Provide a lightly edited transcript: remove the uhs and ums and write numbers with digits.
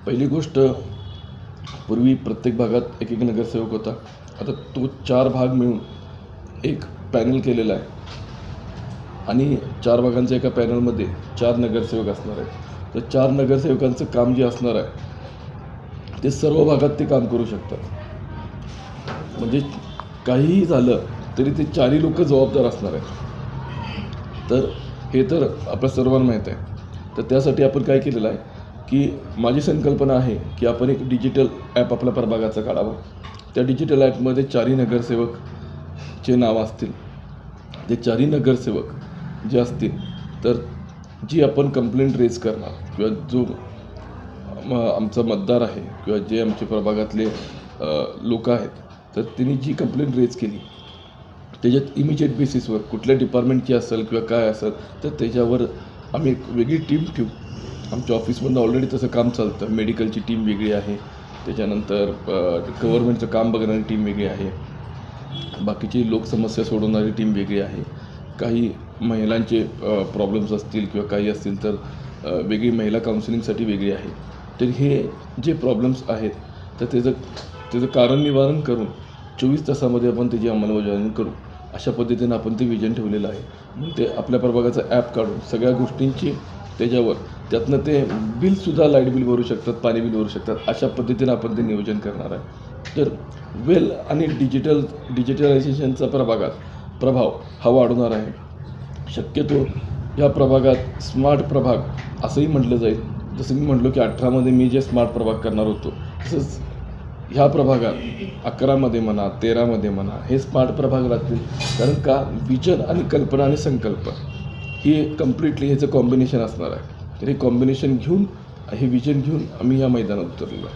पहिली गोष्ट, पूर्वी प्रत्येक भागात एक नगरसेवक होता. आता तो 4 भाग मिळून एक पॅनल केलेला आहे आणि 4 भागांच्या एका पॅनलमध्ये 4 नगरसेवक असणार आहेत. तर 4 नगरसेवकांचं काम जे असणार आहे ते सर्व भागात ते काम करू शकतात. म्हणजे काहीही झालं तरी ते 4ही लोक जबाबदार असणार आहेत. तर हे तर आपल्या सर्वांना माहीत आहे. तर त्यासाठी आपण काय केलेलं आहे की माझी संकल्पना आहे की आपण एक डिजिटल ॲप आपल्या प्रभागाचा काढावा. त्या डिजिटल ॲपमध्ये 4ही नगरसेवकचे नाव असतील. ते 4ही नगरसेवक जे असतील तर जी आपण कंप्लेंट रेज करणार किंवा जो आमचा मतदार आहे किंवा जे आमचे प्रभागातले लोक आहेत, तर त्यांनी जी कंप्लेंट रेज केली त्याच्यात इमिजिएट बेसिसवर कुठल्या डिपार्टमेंटची असेल किंवा काय असेल तर त्याच्यावर आम्ही एक वेगळी टीम ठेवू. आमच्या ऑफिसमधून ऑलरेडी तसं काम चालतं. मेडिकलची टीम वेगळी आहे, त्याच्यानंतर गव्हर्नमेंटचं काम बघणारी टीम वेगळी आहे, बाकीची लोकसमस्या सोडवणारी टीम वेगळी आहे, काही महिलांचे प्रॉब्लेम्स असतील किंवा काही असतील तर वेगळी महिला काउन्सिलिंगसाठी वेगळी आहे. तर हे जे प्रॉब्लेम्स आहेत तर त्याचं कारण निवारण करून 24 तासामध्ये आपण त्याची अंमलबजावणी करू, अशा पद्धतीनं आपण ते विजन ठेवलेलं आहे. मग ते आपल्या प्रभागाचं ॲप काढून सगळ्या गोष्टींची त्याच्यावर त्यातनं ते बिलसुद्धा लाईट बिल भरू शकतात, पाणी बिल भरू शकतात, अशा पद्धतीनं आपण ते नियोजन करणार आहे. तर वेल आणि डिजिटलायझेशनचा प्रभागात प्रभाव हा वाढवणार आहे. शक्यतो या प्रभागात स्मार्ट प्रभाग असंही म्हटलं जाईल. जसं मी म्हटलो की 18मध्ये मी जे स्मार्ट प्रभाग करणार होतो, तसंच ह्या प्रभागात 11मध्ये म्हणा, 13मध्ये म्हणा हे स्मार्ट प्रभाग राहतील. कारण का विजन आणि कल्पना आणि संकल्प ही कम्प्लिटली ह्याचं कॉम्बिनेशन असणार आहे. तर हे कॉम्बिनेशन घेऊन, हे विजन घेऊन आम्ही या मैदानात उतरलेलो आहे.